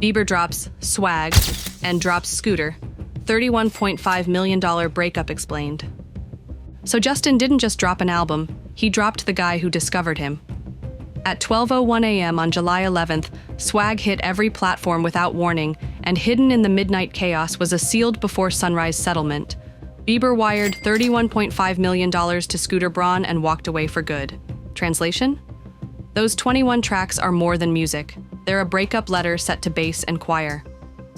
Bieber drops Swag and drops Scooter. $31.5 million breakup explained. So Justin didn't just drop an album, he dropped the guy who discovered him. At 12:01 a.m. on July 11th, Swag hit every platform without warning, and hidden in the midnight chaos was a sealed before sunrise settlement. Bieber wired $31.5 million to Scooter Braun and walked away for good. Translation? Those 21 tracks are more than music. They're a breakup letter set to bass and choir.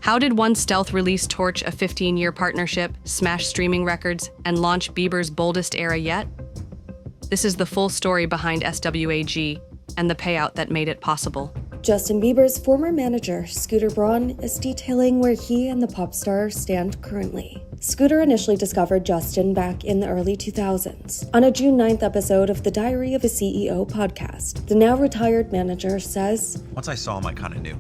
How did one stealth release torch a 15-year partnership, smash streaming records, and launch Bieber's boldest era yet? This is the full story behind SWAG and the payout that made it possible. Justin Bieber's former manager, Scooter Braun, is detailing where he and the pop star stand currently. Scooter initially discovered Justin back in the early 2000s. On a June 9th episode of the Diary of a CEO podcast, the now retired manager says, "Once I saw him, I kind of knew."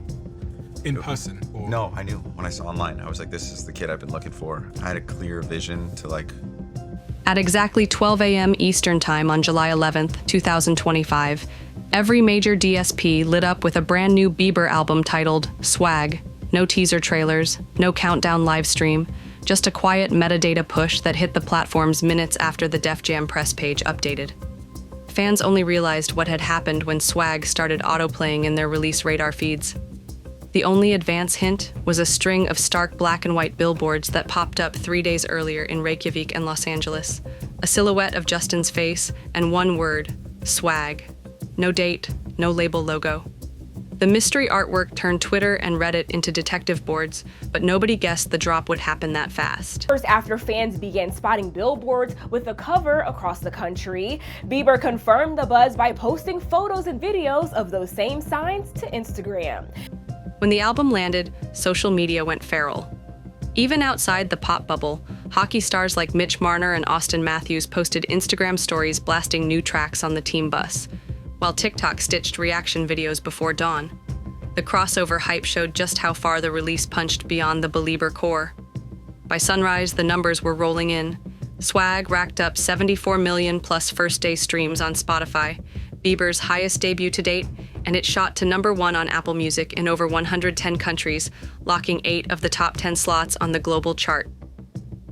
In person? Or... No, I knew. When I saw online, I was like, this is the kid I've been looking for. I had a clear vision to At exactly 12 a.m. Eastern Time on July 11th, 2025, every major DSP lit up with a brand new Bieber album titled Swag. No teaser trailers, no countdown live stream, just a quiet metadata push that hit the platforms minutes after the Def Jam press page updated. Fans only realized what had happened when Swag started autoplaying in their release radar feeds. The only advance hint was a string of stark black and white billboards that popped up 3 days earlier in Reykjavik and Los Angeles. A silhouette of Justin's face and one word, Swag. No date, no label logo. The mystery artwork turned Twitter and Reddit into detective boards, but nobody guessed the drop would happen that fast. First, after fans began spotting billboards with the cover across the country, Bieber confirmed the buzz by posting photos and videos of those same signs to Instagram. When the album landed, social media went feral. Even outside the pop bubble, hockey stars like Mitch Marner and Austin Matthews posted Instagram stories blasting new tracks on the team bus, while TikTok stitched reaction videos before dawn. The crossover hype showed just how far the release punched beyond the Belieber core. By sunrise, the numbers were rolling in. Swag racked up 74 million plus first-day streams on Spotify, Bieber's highest debut to date, and it shot to #1 on Apple Music in over 110 countries, locking 8 of the top 10 slots on the global chart.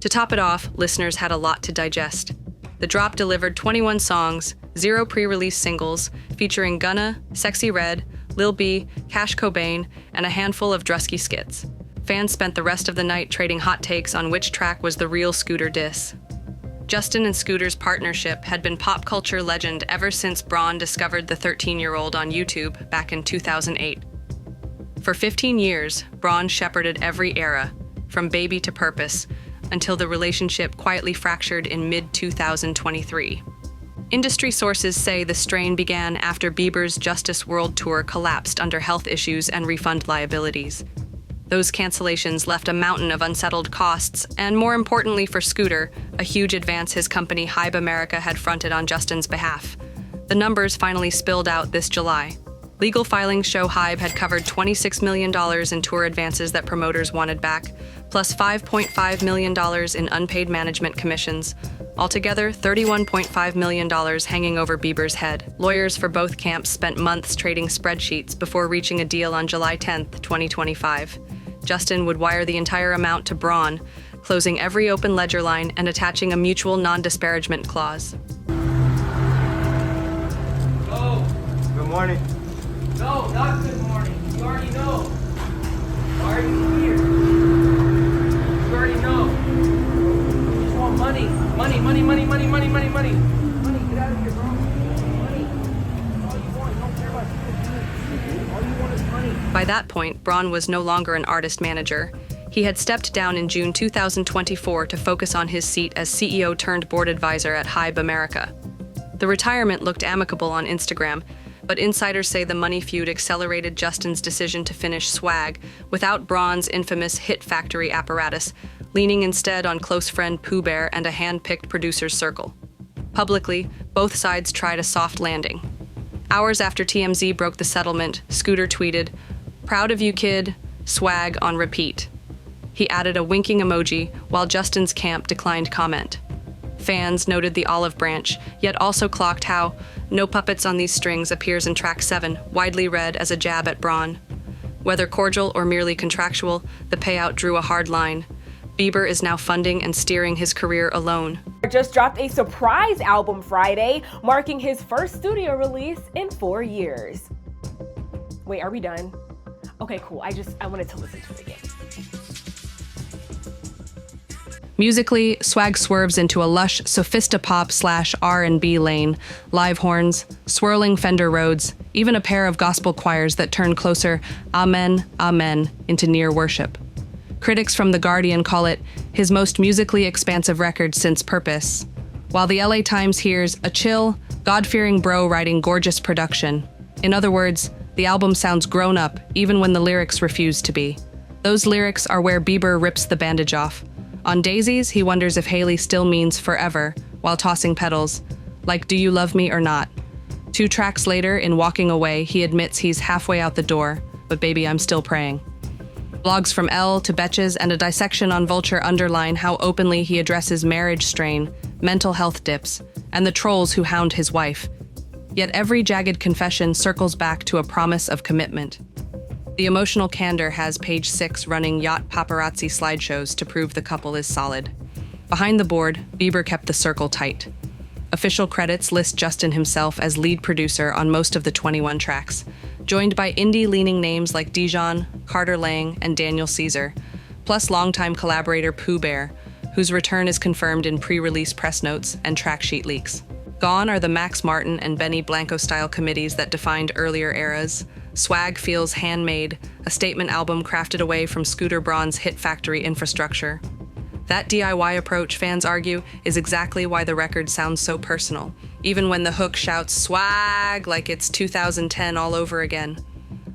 To top it off, listeners had a lot to digest. The drop delivered 21 songs, 0 pre-release singles, featuring Gunna, Sexy Red, Lil B, Cash Cobain, and a handful of Drusky skits. Fans spent the rest of the night trading hot takes on which track was the real Scooter diss. Justin and Scooter's partnership had been pop culture legend ever since Braun discovered the 13-year-old on YouTube back in 2008. For 15 years, Braun shepherded every era, from Baby to Purpose, until the relationship quietly fractured in mid-2023. Industry sources say the strain began after Bieber's Justice World Tour collapsed under health issues and refund liabilities. Those cancellations left a mountain of unsettled costs, and more importantly for Scooter, a huge advance his company Hybe America had fronted on Justin's behalf. The numbers finally spilled out this July. Legal filings show Hybe had covered $26 million in tour advances that promoters wanted back, plus $5.5 million in unpaid management commissions. Altogether, $31.5 million hanging over Bieber's head. Lawyers for both camps spent months trading spreadsheets before reaching a deal on July 10, 2025. Justin would wire the entire amount to Braun, closing every open ledger line and attaching a mutual non-disparagement clause. Oh, Good morning. no, not good morning. You already know. Why are you here? You already know. You just want money. Money, money, money, money, money, money, money. Money, get out of here, bro. Money. All you want. You don't care about people. All you want is money. By that point, Braun was no longer an artist manager. He had stepped down in June 2024 to focus on his seat as CEO turned board advisor at Hybe America. The retirement looked amicable on Instagram, but insiders say the money feud accelerated Justin's decision to finish Swag without Braun's infamous hit factory apparatus, leaning instead on close friend Pooh Bear and a hand-picked producer's circle. Publicly, both sides tried a soft landing. Hours after TMZ broke the settlement, Scooter tweeted, "Proud of you, kid, Swag on repeat." He added a winking emoji, while Justin's camp declined comment. Fans noted the olive branch, yet also clocked how "No Puppets on These Strings" appears in track 7, widely read as a jab at Braun. Whether cordial or merely contractual, the payout drew a hard line. Bieber is now funding and steering his career alone. Just dropped a surprise album Friday, marking his first studio release in 4 years. Wait, are we done? Okay, cool. I wanted to listen to it again. Musically, Swag swerves into a lush sophistopop/R&B lane, live horns, swirling Fender Rhodes, even a pair of gospel choirs that turn closer, amen, amen, into near worship. Critics from The Guardian call it his most musically expansive record since Purpose, while the LA Times hears a chill, God-fearing bro writing gorgeous production. In other words, the album sounds grown up even when the lyrics refuse to be. Those lyrics are where Bieber rips the bandage off. On Daisies, he wonders if Haley still means forever while tossing petals, like Do You Love Me or Not. 2 tracks later, in Walking Away, he admits he's halfway out the door, but baby, I'm still praying. Blogs from Elle to Betches and a dissection on Vulture underline how openly he addresses marriage strain, mental health dips, and the trolls who hound his wife. Yet every jagged confession circles back to a promise of commitment. The emotional candor has Page 6 running yacht paparazzi slideshows to prove the couple is solid. Behind the board, Bieber kept the circle tight. Official credits list Justin himself as lead producer on most of the 21 tracks, joined by indie-leaning names like Dijon, Carter Lang, and Daniel Caesar, plus longtime collaborator Pooh Bear, whose return is confirmed in pre-release press notes and track sheet leaks. Gone are the Max Martin and Benny Blanco-style committees that defined earlier eras. Swag feels handmade, a statement album crafted away from Scooter Braun's Hit Factory infrastructure. That DIY approach, fans argue, is exactly why the record sounds so personal, even when the hook shouts swag like it's 2010 all over again.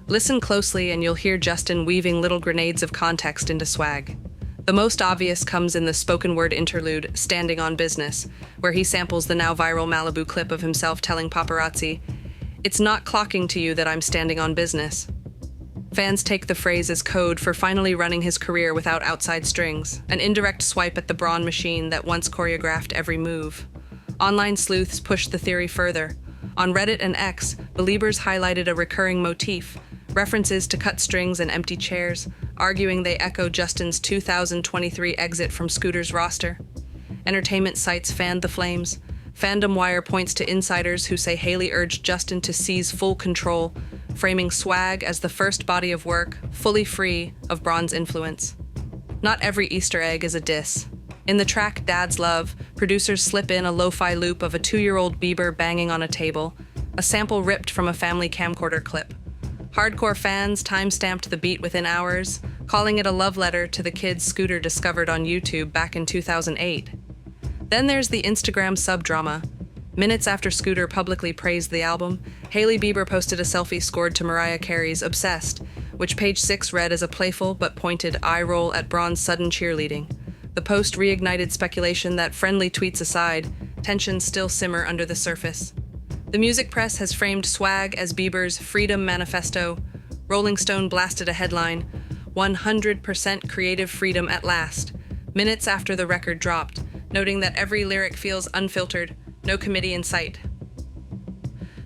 Listen closely and you'll hear Justin weaving little grenades of context into swag. The most obvious comes in the spoken word interlude, Standing on Business, where he samples the now viral Malibu clip of himself telling paparazzi, "It's not clocking to you that I'm standing on business." Fans take the phrase as code for finally running his career without outside strings, an indirect swipe at the Braun machine that once choreographed every move. Online sleuths pushed the theory further. On Reddit and X, Beliebers highlighted a recurring motif, references to cut strings and empty chairs, arguing they echo Justin's 2023 exit from Scooter's roster. Entertainment sites fanned the flames. Fandom Wire points to insiders who say Haley urged Justin to seize full control, framing Swag as the first body of work, fully free of Braun's influence. Not every Easter egg is a diss. In the track Dad's Love, producers slip in a lo-fi loop of a 2-year-old Bieber banging on a table, a sample ripped from a family camcorder clip. Hardcore fans time-stamped the beat within hours, calling it a love letter to the kids Scooter discovered on YouTube back in 2008. Then there's the Instagram sub-drama. Minutes after Scooter publicly praised the album, Hailey Bieber posted a selfie scored to Mariah Carey's Obsessed, which Page 6 read as a playful but pointed eye roll at Braun's sudden cheerleading. The post reignited speculation that, friendly tweets aside, tensions still simmer under the surface. The music press has framed Swag as Bieber's Freedom Manifesto. Rolling Stone blasted a headline, 100% creative freedom at last, minutes after the record dropped, noting that every lyric feels unfiltered, no committee in sight.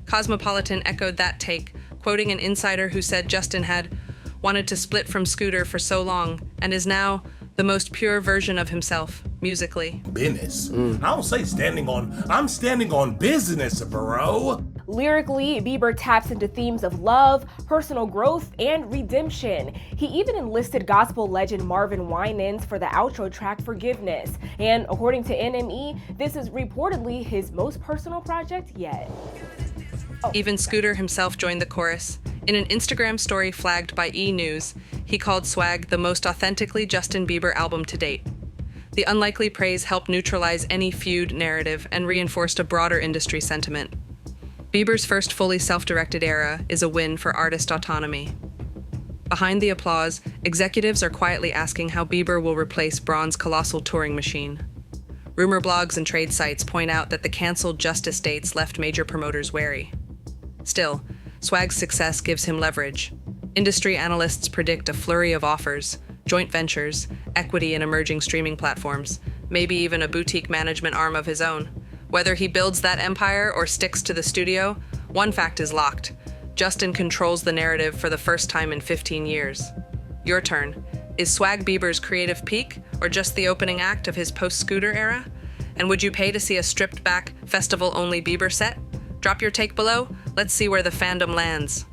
Cosmopolitan echoed that take, quoting an insider who said Justin had wanted to split from Scooter for so long and is now the most pure version of himself, musically. Business. I don't say I'm standing on business, bro. Lyrically, Bieber taps into themes of love, personal growth, and redemption. He even enlisted gospel legend Marvin Winans for the outro track Forgiveness. And according to NME, this is reportedly his most personal project yet. Even Scooter himself joined the chorus. In an Instagram story flagged by E! News, he called Swag the most authentically Justin Bieber album to date. The unlikely praise helped neutralize any feud narrative and reinforced a broader industry sentiment. Bieber's first fully self-directed era is a win for artist autonomy. Behind the applause, executives are quietly asking how Bieber will replace Braun's colossal touring machine. Rumor blogs and trade sites point out that the canceled Justice dates left major promoters wary. Still, Swag's success gives him leverage. Industry analysts predict a flurry of offers, joint ventures, equity in emerging streaming platforms, maybe even a boutique management arm of his own. Whether he builds that empire or sticks to the studio, one fact is locked. Justin controls the narrative for the first time in 15 years. Your turn. Is Swag Bieber's creative peak, or just the opening act of his post-Scooter era? And would you pay to see a stripped-back, festival-only Bieber set? Drop your take below. Let's see where the fandom lands.